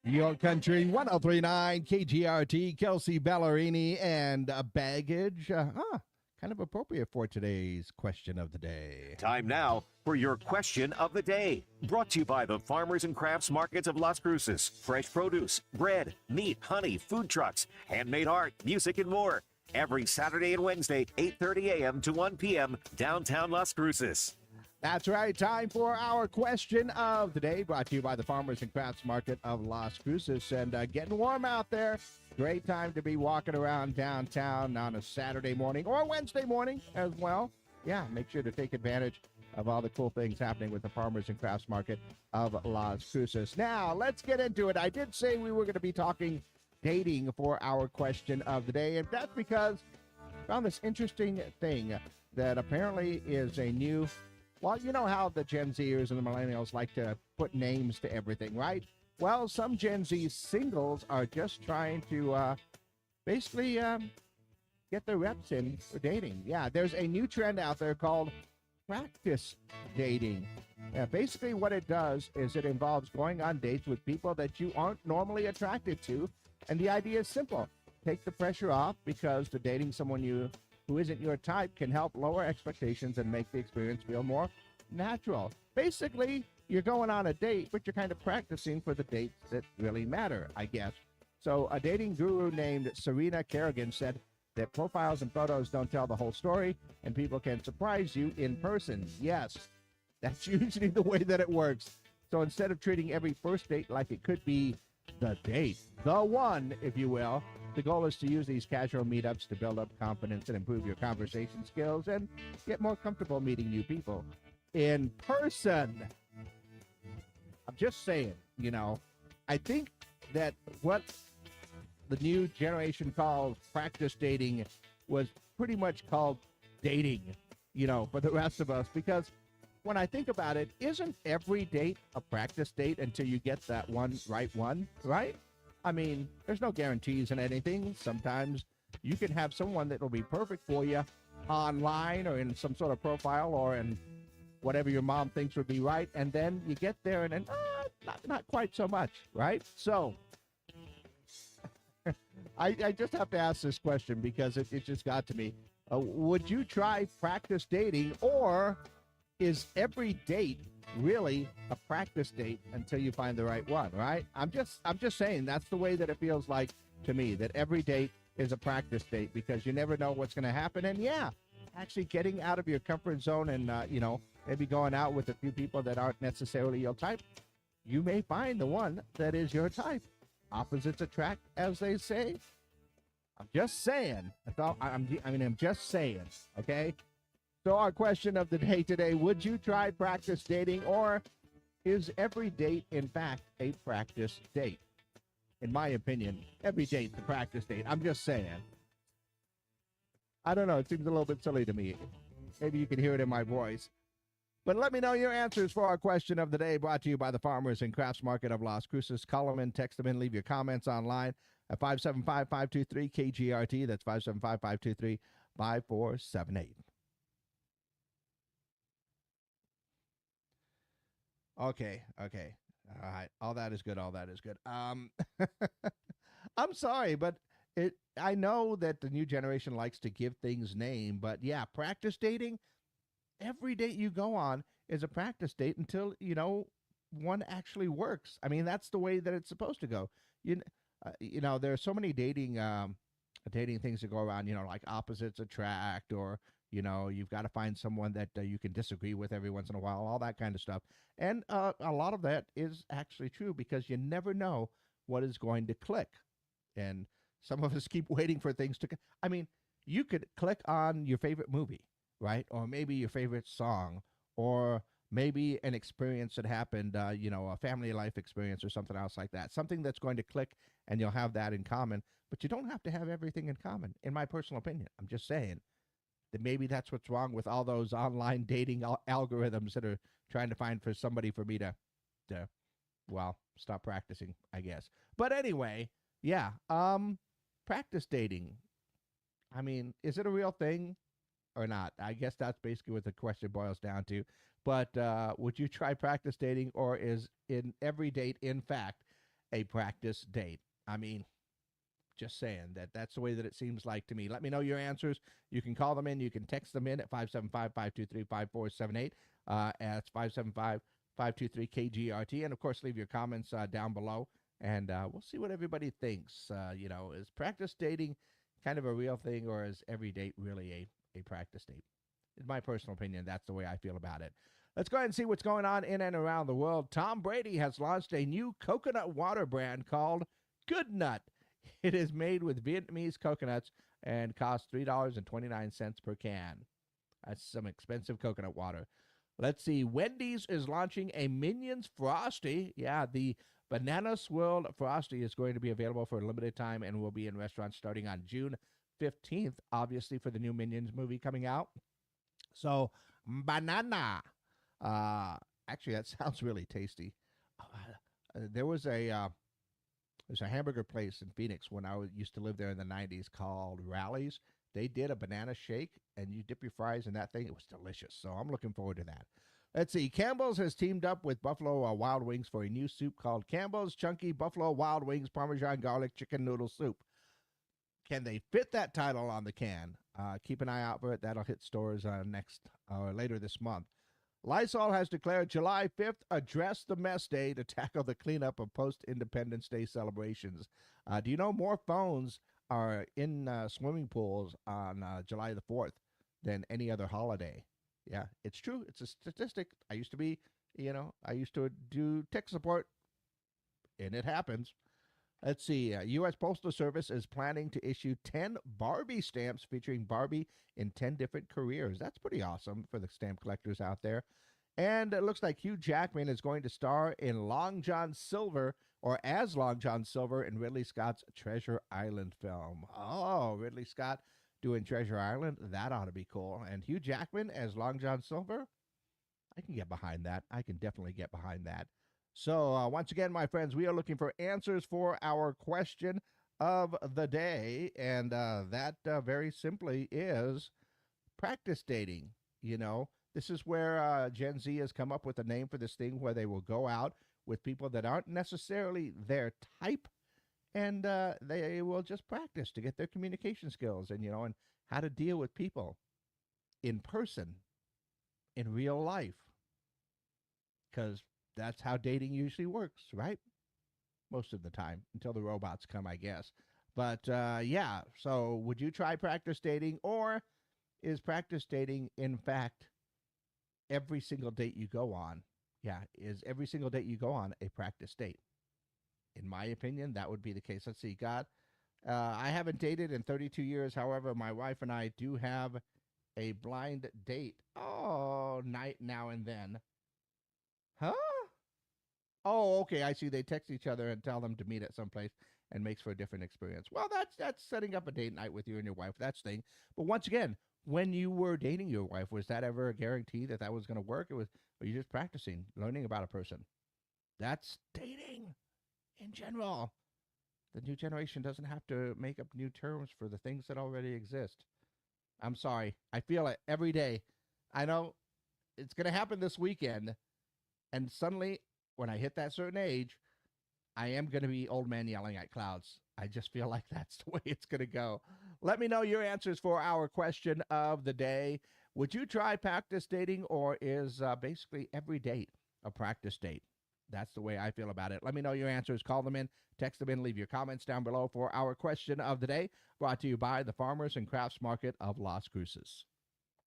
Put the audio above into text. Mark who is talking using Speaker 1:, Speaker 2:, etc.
Speaker 1: Your Country 1039 KGRT, Kelsey Ballerini, and Baggage. Kind of appropriate for today's question of the day.
Speaker 2: Time now for your question of the day. Brought to you by the Farmers and Crafts Markets of Las Cruces. Fresh produce, bread, meat, honey, food trucks, handmade art, music, and more. Every Saturday and Wednesday, 8:30 a.m. to 1 p.m., downtown Las Cruces.
Speaker 1: That's right. Time for our question of the day, brought to you by the Farmers and Crafts Market of Las Cruces. And getting warm out there. Great time to be walking around downtown on a Saturday morning or Wednesday morning as well. Yeah, make sure to take advantage of all the cool things happening with the Farmers and Crafts Market of Las Cruces. Now, let's get into it. I did say we were going to be talking dating for our question of the day, and that's because I found this interesting thing that apparently is a new... Well, you know how the Gen Zers and the millennials like to put names to everything, right? Well, some Gen Z singles are just trying to basically get their reps in for dating. Yeah, there's a new trend out there called practice dating. Basically, what it does is it involves going on dates with people that you aren't normally attracted to. And the idea is simple. Take the pressure off, because the dating someone who isn't your type can help lower expectations and make the experience feel more natural. Basically, you're going on a date, but you're kind of practicing for the dates that really matter, I guess. So a dating guru named Serena Kerrigan said that profiles and photos don't tell the whole story, and people can surprise you in person. Yes, that's usually the way that it works. So instead of treating every first date like it could be the date, the one, if you will, the goal is to use these casual meetups to build up confidence and improve your conversation skills and get more comfortable meeting new people in person. I'm just saying, I think that what the new generation calls practice dating was pretty much called dating, for the rest of us, because when I think about it, isn't every date a practice date until you get that one, right? I mean, there's no guarantees in anything. Sometimes you can have someone that will be perfect for you online or in some sort of profile or in whatever your mom thinks would be right, and then you get there and then not quite so much, right? So I just have to ask this question because it just got to me. Would you try practice dating, or is every date really a practice date until you find the right one, right? I'm just saying that's the way that it feels like to me, that every date is a practice date, because you never know what's going to happen. And yeah, actually getting out of your comfort zone and maybe going out with a few people that aren't necessarily your type, you may find the one that is your type. Opposites attract, as they say. I'm just saying. That's all. I'm just saying. Okay. So our question of the day today, would you try practice dating, or is every date, in fact, a practice date? In my opinion, every date's a practice date. I'm just saying. I don't know. It seems a little bit silly to me. Maybe you can hear it in my voice. But let me know your answers for our question of the day, brought to you by the Farmers and Crafts Market of Las Cruces. Call them in, text them in, leave your comments online at 575-523-KGRT. That's 575-523-5478. Okay. All right. All that is good. I'm sorry, but I know that the new generation likes to give things name, but yeah, practice dating, every date you go on is a practice date until, one actually works. I mean, that's the way that it's supposed to go. There are so many dating things that go around, like opposites attract, or you've got to find someone that you can disagree with every once in a while, all that kind of stuff. And a lot of that is actually true, because you never know what is going to click. And some of us keep waiting for things to... I mean, you could click on your favorite movie, right? Or maybe your favorite song, or maybe an experience that happened, a family life experience or something else like that. Something that's going to click, and you'll have that in common. But you don't have to have everything in common, in my personal opinion. I'm just saying that maybe that's what's wrong with all those online dating algorithms that are trying to find for somebody for me to stop practicing, I guess. But anyway, yeah, practice dating. I mean, is it a real thing or not? I guess that's basically what the question boils down to. But would you try practice dating, or is in every date, in fact, a practice date. I mean, just saying that's the way that it seems like to me. Let me know your answers. You can call them in. You can text them in at 575-523-5478. That's 575-523-KGRT. And, of course, leave your comments down below. And we'll see what everybody thinks. Is practice dating kind of a real thing, or is every date really a practice date? In my personal opinion, that's the way I feel about it. Let's go ahead and see what's going on in and around the world. Tom Brady has launched a new coconut water brand called Good Nut. It is made with Vietnamese coconuts and costs $3.29 per can. That's some expensive coconut water. Let's see. Wendy's is launching a Minions Frosty. Yeah, the Banana Swirled Frosty is going to be available for a limited time and will be in restaurants starting on June 15th, obviously, for the new Minions movie coming out. So, banana. Actually, that sounds really tasty. There's a hamburger place in Phoenix when I used to live there in the 90s called Rally's. They did a banana shake, and you dip your fries in that thing. It was delicious, so I'm looking forward to that. Let's see. Campbell's has teamed up with Buffalo Wild Wings for a new soup called Campbell's Chunky Buffalo Wild Wings Parmesan Garlic Chicken Noodle Soup. Can they fit that title on the can? Keep an eye out for it. That'll hit stores later this month. Lysol has declared July 5th Address the Mess Day to tackle the cleanup of post-Independence Day celebrations. Do you know more phones are in swimming pools on July the 4th than any other holiday? Yeah, it's true. It's a statistic. I used to do tech support, and it happens. Let's see. U.S. Postal Service is planning to issue 10 Barbie stamps featuring Barbie in 10 different careers. That's pretty awesome for the stamp collectors out there. And it looks like Hugh Jackman is going to star in Long John Silver, or as Long John Silver in Ridley Scott's Treasure Island film. Oh, Ridley Scott doing Treasure Island. That ought to be cool. And Hugh Jackman as Long John Silver, I can get behind that. I can definitely get behind that. So once again, my friends, we are looking for answers for our question of the day. And that very simply is practice dating. This is where Gen Z has come up with a name for this thing where they will go out with people that aren't necessarily their type, and they will just practice to get their communication skills and how to deal with people in person, in real life, because that's how dating usually works, right? Most of the time, until the robots come, I guess. But yeah, so would you try practice dating, or is practice dating, in fact, every single date you go on? Yeah, is every single date you go on a practice date? In my opinion, that would be the case. Let's see, God. I haven't dated in 32 years. However, my wife and I do have a blind date. Oh, night now and then. Huh? Oh, okay. I see. They text each other and tell them to meet at some place, and makes for a different experience. Well, that's setting up a date night with you and your wife. That's the thing. But once again, when you were dating your wife, was that ever a guarantee that was going to work? Were you just practicing, learning about a person? That's dating in general. The new generation doesn't have to make up new terms for the things that already exist. I'm sorry. I feel it every day. I know it's going to happen this weekend, and suddenly, when I hit that certain age, I am going to be old man yelling at clouds. I just feel like that's the way it's going to go. Let me know your answers for our question of the day. Would you try practice dating, or is basically every date a practice date? That's the way I feel about it. Let me know your answers. Call them in, text them in, leave your comments down below for our question of the day, brought to you by the Farmers and Crafts Market of Las Cruces.